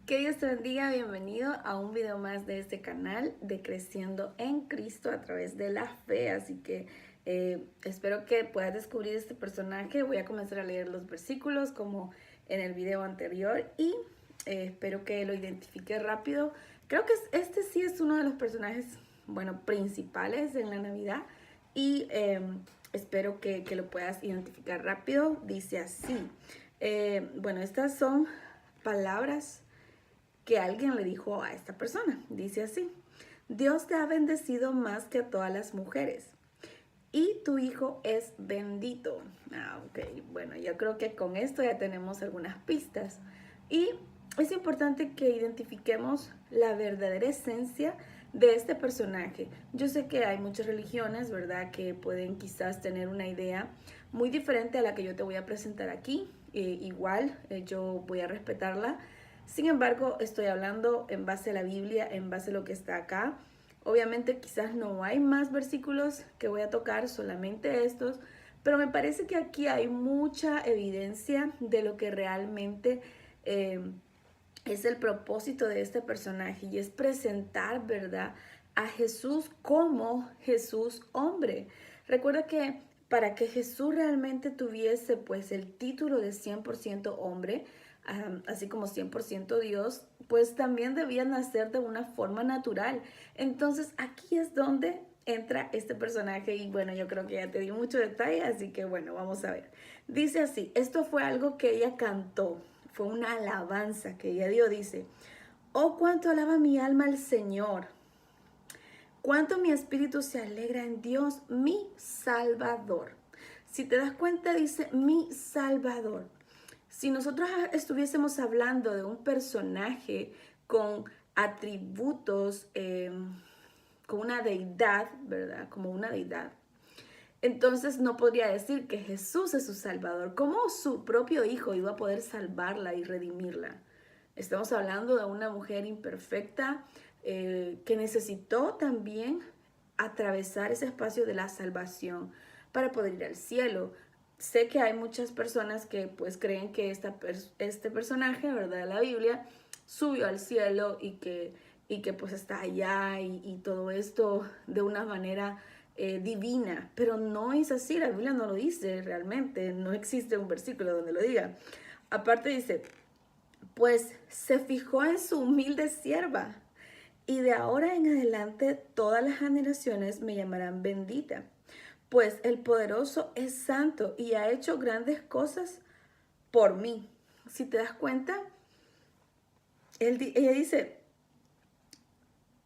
Que Dios te bendiga, bienvenido a un video más de este canal de Creciendo en Cristo a través de la fe. Así que espero que puedas descubrir este personaje. Voy a comenzar a leer los versículos como en el video anterior y espero que lo identifiques rápido. Creo que este sí es uno de los personajes, bueno, principales en la Navidad y espero que lo puedas identificar rápido. Dice así, bueno, estas son palabras que alguien le dijo a esta persona. Dice así: Dios te ha bendecido más que a todas las mujeres y tu hijo es bendito. Ok, bueno, yo creo que con esto ya tenemos algunas pistas. Y es importante que identifiquemos la verdadera esencia de este personaje. Yo sé que hay muchas religiones, ¿verdad?, que pueden quizás tener una idea muy diferente a la que yo te voy a presentar aquí. Yo voy a respetarla. Sin embargo, estoy hablando en base a la Biblia, en base a lo que está acá. Obviamente quizás no hay más versículos que voy a tocar, solamente estos, pero me parece que aquí hay mucha evidencia de lo que realmente es el propósito de este personaje, y es presentar, ¿verdad?, a Jesús como Jesús hombre. Recuerda que para que Jesús realmente tuviese pues el título de 100% hombre, así como 100% Dios, pues también debía nacer de una forma natural. Entonces aquí es donde entra este personaje y bueno, yo creo que ya te di mucho detalle, así que bueno, vamos a ver. Dice así: esto fue algo que ella cantó, fue una alabanza que ella dio. Dice: oh, cuánto alaba mi alma al Señor, cuánto mi espíritu se alegra en Dios, mi Salvador. Si te das cuenta, dice mi Salvador. Si nosotros estuviésemos hablando de un personaje con atributos, con una deidad, ¿verdad? Como una deidad, entonces no podría decir que Jesús es su Salvador. ¿Cómo su propio Hijo iba a poder salvarla y redimirla? Estamos hablando de una mujer imperfecta que necesitó también atravesar ese espacio de la salvación para poder ir al cielo. Sé que hay muchas personas que pues creen que este personaje, ¿verdad?, de la Biblia, subió al cielo y que pues está allá y todo esto de una manera divina, pero no es así. La Biblia no lo dice realmente, no existe un versículo donde lo diga. Aparte dice: pues se fijó en su humilde sierva, y de ahora en adelante todas las generaciones me llamarán bendita, pues el poderoso es santo y ha hecho grandes cosas por mí. Si te das cuenta, ella dice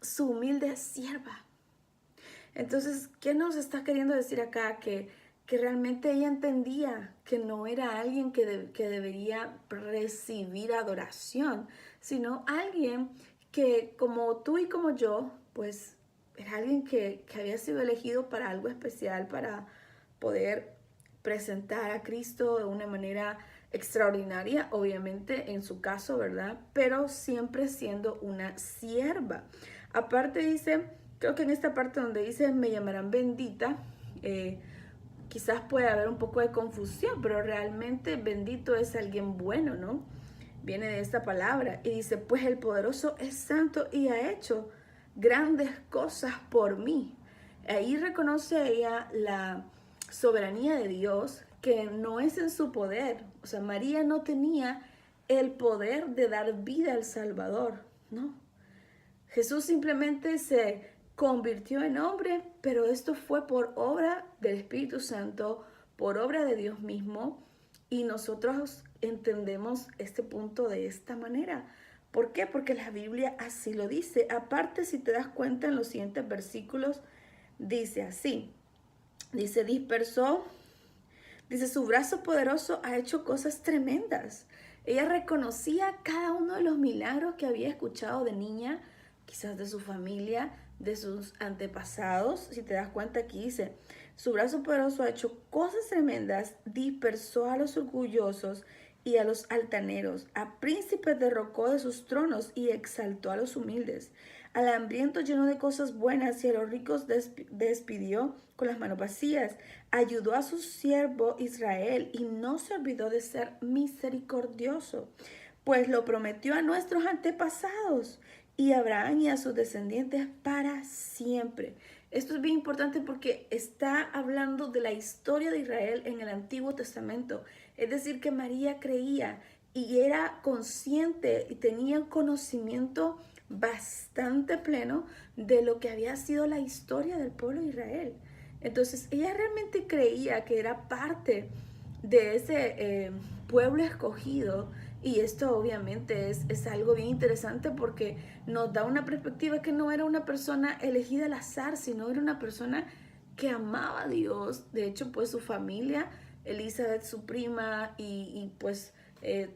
su humilde sierva. Entonces, ¿qué nos está queriendo decir acá? Que realmente ella entendía que no era alguien que debería recibir adoración, sino alguien que, como tú y como yo, pues era alguien que había sido elegido para algo especial, para poder presentar a Cristo de una manera extraordinaria, obviamente en su caso, ¿verdad? Pero siempre siendo una sierva. Aparte dice, creo que en esta parte donde dice me llamarán bendita, quizás puede haber un poco de confusión, pero realmente bendito es alguien bueno, ¿no? Viene de esta palabra y dice: pues el poderoso es santo y ha hecho grandes cosas por mí. Ahí reconoce ella la soberanía de Dios, que no es en su poder. O sea, María no tenía el poder de dar vida al Salvador, ¿no? Jesús simplemente se convirtió en hombre, pero esto fue por obra del Espíritu Santo, por obra de Dios mismo, y nosotros entendemos este punto de esta manera. ¿Por qué? Porque la Biblia así lo dice. Aparte, si te das cuenta en los siguientes versículos, dice así, dice: dispersó, dice, su brazo poderoso ha hecho cosas tremendas. Ella reconocía cada uno de los milagros que había escuchado de niña, quizás de su familia, de sus antepasados. Si te das cuenta, aquí dice: su brazo poderoso ha hecho cosas tremendas, dispersó a los orgullosos y a los altaneros, a príncipes derrocó de sus tronos y exaltó a los humildes. Al hambriento llenó de cosas buenas y a los ricos despidió con las manos vacías. Ayudó a su siervo Israel y no se olvidó de ser misericordioso. pues lo prometió a nuestros antepasados y a Abraham y a sus descendientes para siempre. Esto es bien importante porque está hablando de la historia de Israel en el Antiguo Testamento. Es decir, que María creía y era consciente y tenía un conocimiento bastante pleno de lo que había sido la historia del pueblo de Israel. Entonces ella realmente creía que era parte de ese pueblo escogido, y esto obviamente es algo bien interesante porque nos da una perspectiva que no era una persona elegida al azar, sino era una persona que amaba a Dios. De hecho, pues su familia, Elizabeth, su prima y pues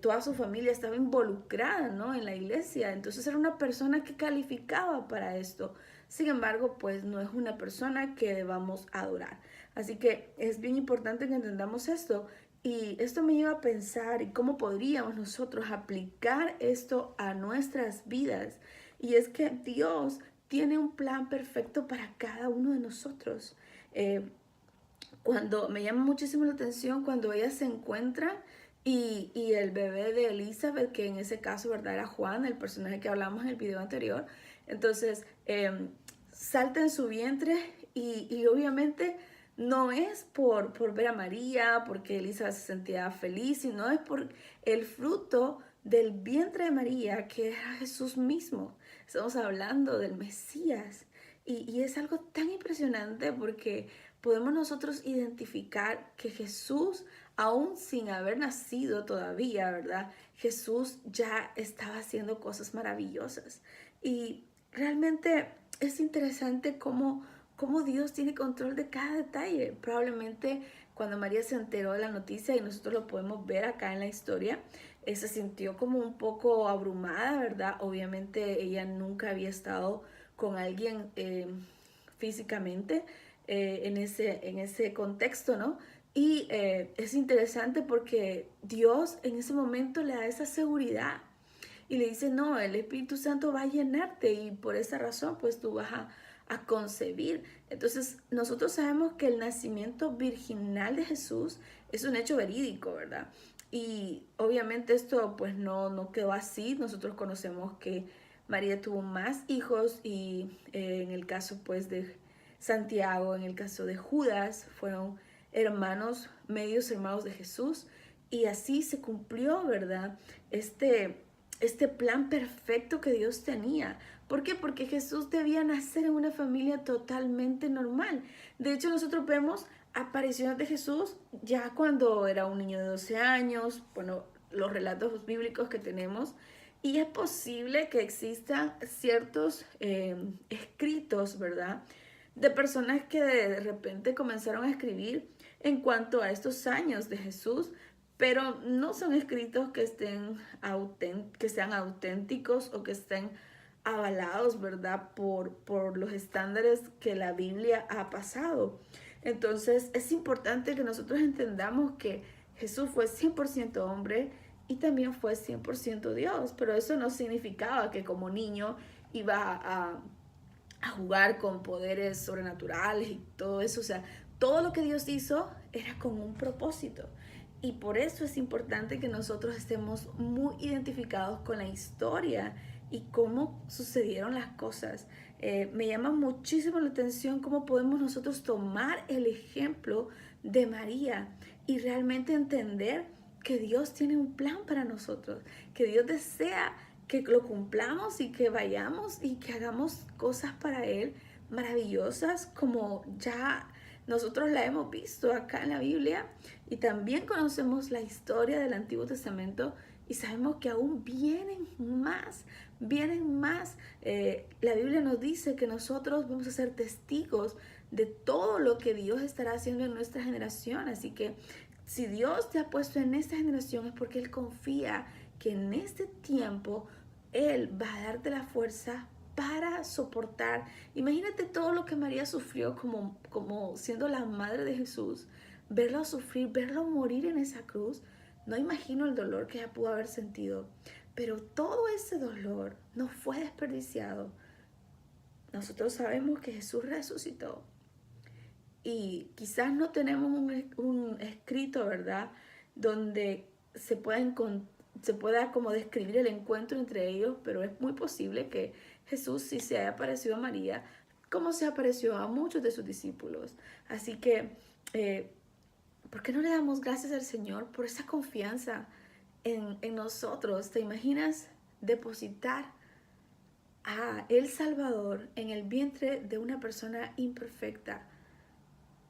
toda su familia estaba involucrada, ¿no?, en la iglesia. Entonces era una persona que calificaba para esto. Sin embargo, pues no es una persona que debamos adorar. Así que es bien importante que entendamos esto. Y esto me lleva a pensar y cómo podríamos nosotros aplicar esto a nuestras vidas. Y es que Dios tiene un plan perfecto para cada uno de nosotros. Cuando me llama muchísimo la atención cuando ellas se encuentran y el bebé de Elizabeth, que en ese caso, ¿verdad?, era Juan, el personaje que hablamos en el video anterior. Entonces, salta en su vientre y obviamente no es por ver a María, porque Elizabeth se sentía feliz, sino es por el fruto del vientre de María, que era Jesús mismo. Estamos hablando del Mesías. Y es algo tan impresionante porque podemos nosotros identificar que Jesús, aún sin haber nacido todavía, ¿verdad?, Jesús ya estaba haciendo cosas maravillosas. Y realmente es interesante cómo Dios tiene control de cada detalle. Probablemente cuando María se enteró de la noticia, y nosotros lo podemos ver acá en la historia, se sintió como un poco abrumada, ¿verdad? Obviamente ella nunca había estado con alguien físicamente en ese contexto, ¿no? Y es interesante porque Dios en ese momento le da esa seguridad y le dice, no, el Espíritu Santo va a llenarte y por esa razón pues tú vas a concebir. Entonces nosotros sabemos que el nacimiento virginal de Jesús es un hecho verídico, ¿verdad? Y obviamente esto pues no quedó así. Nosotros conocemos que María tuvo más hijos y en el caso pues de Santiago, en el caso de Judas, fueron hermanos, medios hermanos de Jesús, y así se cumplió, ¿verdad? Este plan perfecto que Dios tenía. ¿Por qué? Porque Jesús debía nacer en una familia totalmente normal. De hecho, nosotros vemos apariciones de Jesús ya cuando era un niño de 12 años, bueno, los relatos bíblicos que tenemos, y es posible que existan ciertos escritos, ¿verdad?, de personas que de repente comenzaron a escribir en cuanto a estos años de Jesús, pero no son escritos que sean auténticos o que estén avalados, ¿verdad?, por los estándares que la Biblia ha pasado. Entonces es importante que nosotros entendamos que Jesús fue 100% hombre y también fue 100% Dios, pero eso no significaba que como niño iba a jugar con poderes sobrenaturales y todo eso. O sea, todo lo que Dios hizo era con un propósito. Y por eso es importante que nosotros estemos muy identificados con la historia y cómo sucedieron las cosas. Me llama muchísimo la atención cómo podemos nosotros tomar el ejemplo de María y realmente entender que Dios tiene un plan para nosotros, que Dios desea que lo cumplamos y que vayamos y que hagamos cosas para Él maravillosas, como ya nosotros la hemos visto acá en la Biblia, y también conocemos la historia del Antiguo Testamento y sabemos que aún vienen más, vienen más. La Biblia nos dice que nosotros vamos a ser testigos de todo lo que Dios estará haciendo en nuestra generación. Así que si Dios te ha puesto en esta generación es porque Él confía que en este tiempo Él va a darte la fuerza para soportar. Imagínate todo lo que María sufrió como siendo la madre de Jesús, verlo sufrir, verlo morir en esa cruz. No imagino el dolor que ella pudo haber sentido, pero todo ese dolor no fue desperdiciado. Nosotros sabemos que Jesús resucitó y quizás no tenemos un escrito, ¿verdad?, donde se pueda se pueda como describir el encuentro entre ellos, pero es muy posible que Jesús sí se haya parecido a María, como se apareció a muchos de sus discípulos. Así que, ¿por qué no le damos gracias al Señor por esa confianza en nosotros? ¿Te imaginas depositar a el Salvador en el vientre de una persona imperfecta,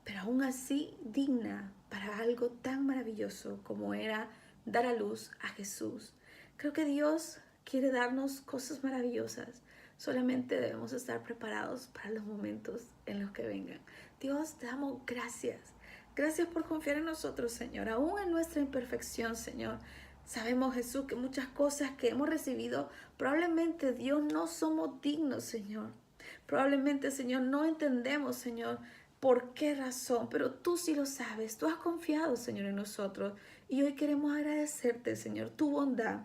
pero aún así digna para algo tan maravilloso como era dar a luz a Jesús? Creo que Dios quiere darnos cosas maravillosas. Solamente debemos estar preparados para los momentos en los que vengan. Dios, te damos gracias. Gracias por confiar en nosotros, Señor, aún en nuestra imperfección, Señor. Sabemos, Jesús, que muchas cosas que hemos recibido, probablemente, Dios, no somos dignos, Señor. Probablemente, Señor, no entendemos, Señor, por qué razón, pero tú sí lo sabes. Tú has confiado, Señor, en nosotros. Y hoy queremos agradecerte, Señor, tu bondad,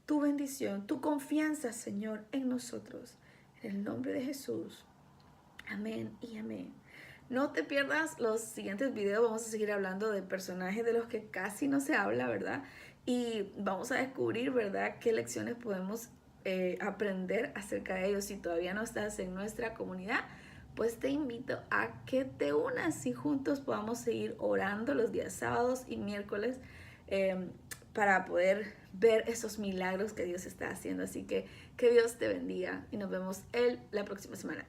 tu bendición, tu confianza, Señor, en nosotros. En el nombre de Jesús. Amén y amén. No te pierdas los siguientes videos. Vamos a seguir hablando de personajes de los que casi no se habla, ¿verdad? Y vamos a descubrir, ¿verdad?, qué lecciones podemos aprender acerca de ellos. Si todavía no estás en nuestra comunidad, pues te invito a que te unas y juntos podamos seguir orando los días sábados y miércoles para poder ver esos milagros que Dios está haciendo. Así que Dios te bendiga y nos vemos la próxima semana.